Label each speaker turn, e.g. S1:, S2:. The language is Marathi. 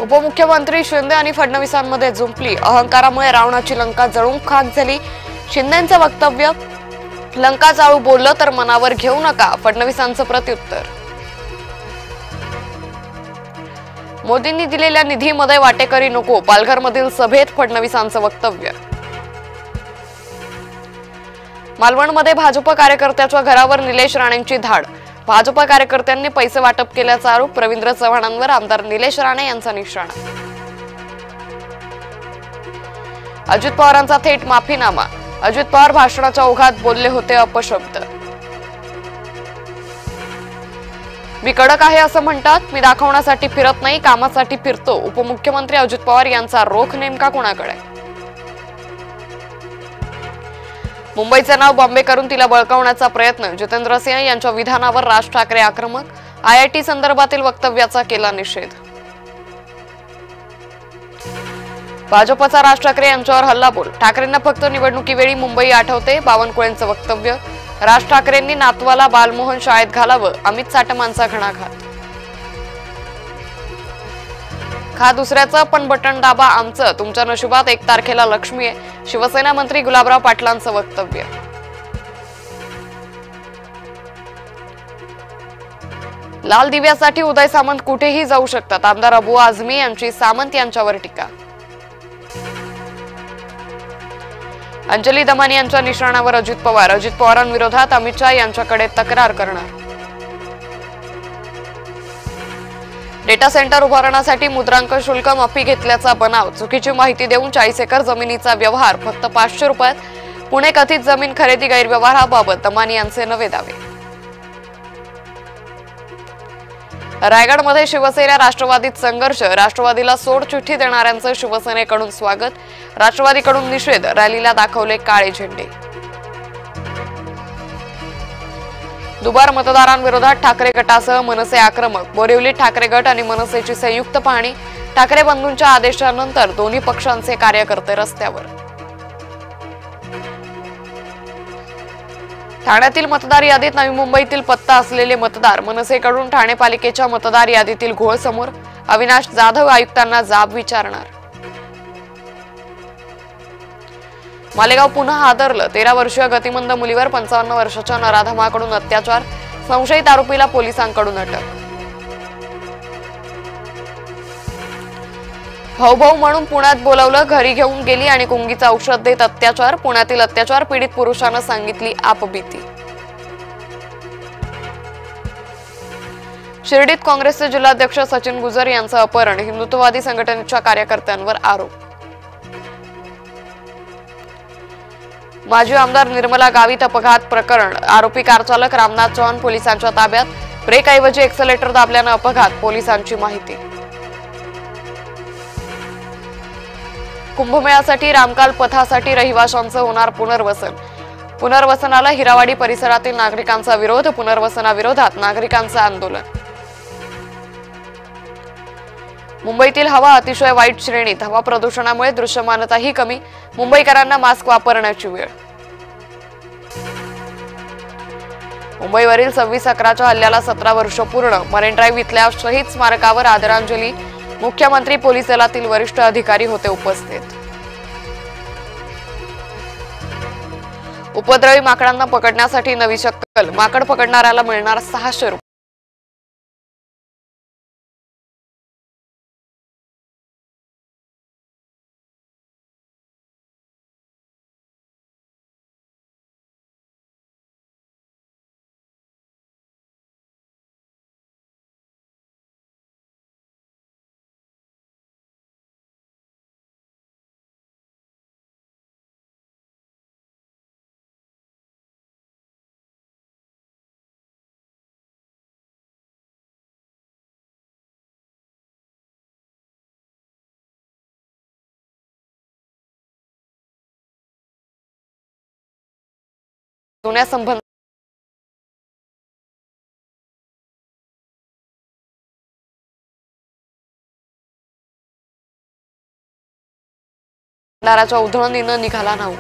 S1: उपमुख्यमंत्री शिंदे आणि फडणवीसांमध्ये जुंपली। अहंकारामुळे रावणाची लंका जळून खाक झाली। शिंदेंचं वक्तव्य, लंका जाळू बोललं तर मनावर घेऊ नका, फडणवीसांचं प्रत्युत्तर। मोदींनी दिलेल्या निधीमध्ये वाटेकरी नको, पालघरमधील सभेत फडणवीसांचं वक्तव्य। मालवणमध्ये भाजप कार्यकर्त्याच्या घरावर निलेश राणेंची धाड। भाजप कार्यकर्त्यांनी पैसे वाटप केल्याचा आरोप। रवींद्र चव्हाणांवर आमदार निलेश राणे यांचा निशाणा। अजित पवारांचा थेट माफीनामा। अजित पवार भाषणाच्या ओघात बोलले होते अपशब्द। मी कडक आहे असं म्हणतात, मी दाखवण्यासाठी फिरत नाही, कामासाठी फिरतो। उपमुख्यमंत्री अजित पवार यांचा रोख नेमका कोणाकडे? मुंबईचे नाव बॉम्बे करून तिला बळकावण्याचा प्रयत्न। जितेंद्र सिंह यांच्या विधानावर राज ठाकरे आक्रमक। आयआयटी संदर्भातील वक्तव्याचा केला निषेध। भाजपचा राज ठाकरे यांच्यावर हल्लाबोल। ठाकरेंना फक्त निवडणुकीवेळी मुंबई आठवते, बावनकुळेंचं वक्तव्य। राज ठाकरेंनी नातवाला बालमोहन शाळेत घालावं, अमित साटमांचा घणाघात। खा दुसऱ्याचं पण बटन दाबा आमचं, तुमच्या नशिबात 1 तारखेला लक्ष्मी आहे, शिवसेना मंत्री गुलाबराव पाटलांचं वक्तव्य। लाल दिव्यासाठी उदय सामंत कुठेही जाऊ शकतात, आमदार अबू आझमी यांची सामंत यांच्यावर टीका। अंजली दमानी यांच्या निशाणावर अजित पवार। अजित पवारांविरोधात अमित शहा यांच्याकडे तक्रार करणार। डेटा सेंटर उभारण्यासाठी मुद्रांक शुल्क माफी घेतल्याचा बनाव। चुकीची माहिती देऊन 40 एकर जमिनीचा व्यवहार फक्त 500 रुपयात। पुणे कथित जमीन खरेदी गैरव्यवहाराबाबत दमानी यांचे नवे दावे। रायगडमध्ये शिवसेना राष्ट्रवादीत संघर्ष। राष्ट्रवादीला सोड चिठ्ठी देणाऱ्यांचं शिवसेनेकडून स्वागत, राष्ट्रवादीकडून निषेध। रॅलीला दाखवले काळे झेंडे। दुबार मतदारांविरोधात ठाकरे गटासह मनसे आक्रमक। बोरिवलीत ठाकरे गट आणि मनसेची संयुक्त पाहणी। ठाकरे बंधूंच्या आदेशानंतर दोन्ही पक्षांचे कार्यकर्ते रस्त्यावर। ठाण्यातील मतदार यादीत नवी मुंबईतील पत्ता असलेले मतदार। मनसेकडून ठाणे पालिकेच्या मतदार यादीतील घोळ समोर। अविनाश जाधव आयुक्तांना जाब विचारणार। मालेगाव पुन्हा हादरलं। 13 वर्षीय गतिमंद मुलीवर 55 वर्षाच्या नराधमाकडून अत्याचार। संशयित आरोपीला पोलिसांकडून अटक। भाऊ म्हणून पुण्यात बोलावलं, घरी घेऊन गेली आणि कुंगीचं औषध देत अत्याचार। पुण्यातील अत्याचार पीडित पुरुषानं सांगितली आपबीती। शिर्डीत काँग्रेसचे जिल्हाध्यक्ष सचिन गुजर यांचं अपहरण। हिंदुत्ववादी संघटनेच्या कार्यकर्त्यांवर आरोप। माजी आमदार निर्मला गावित अपघात प्रकरण। आरोपी कारचालक रामनाथ चव्हाण पोलिसांच्या ताब्यात। ब्रेकऐवजी एक्सेलेटर दाबल्यानं अपघात, पोलिसांची माहिती। कुंभमेळ्यासाठी रामकाल पथासाठी रहिवाशांचं होणार पुनर्वसन। पुनर्वसनाला हिरावाडी परिसरातील नागरिकांचा विरोध। पुनर्वसनाविरोधात नागरिकांचं आंदोलन। मुंबईतील हवा अतिशय वाईट श्रेणीत। हवा प्रदूषणामुळे दृश्यमानताही कमी। मुंबईकरांना मास्क वापरण्याची वेळ। मुंबईवरील 26/11च्या हल्ल्याला 17 वर्ष पूर्ण। मरीन ड्राईव्ह इथल्या शहीद स्मारकावर आदरांजली। मुख्यमंत्री, पोलीस दलातील वरिष्ठ अधिकारी होते उपस्थित। उपद्रवी माकडांना पकडण्यासाठी नवी शक्कल। माकड पकडणाऱ्याला मिळणार 600 रुपये। जुन्या संबंधांदाराच्या उधळणीनं निघाला नाऊ।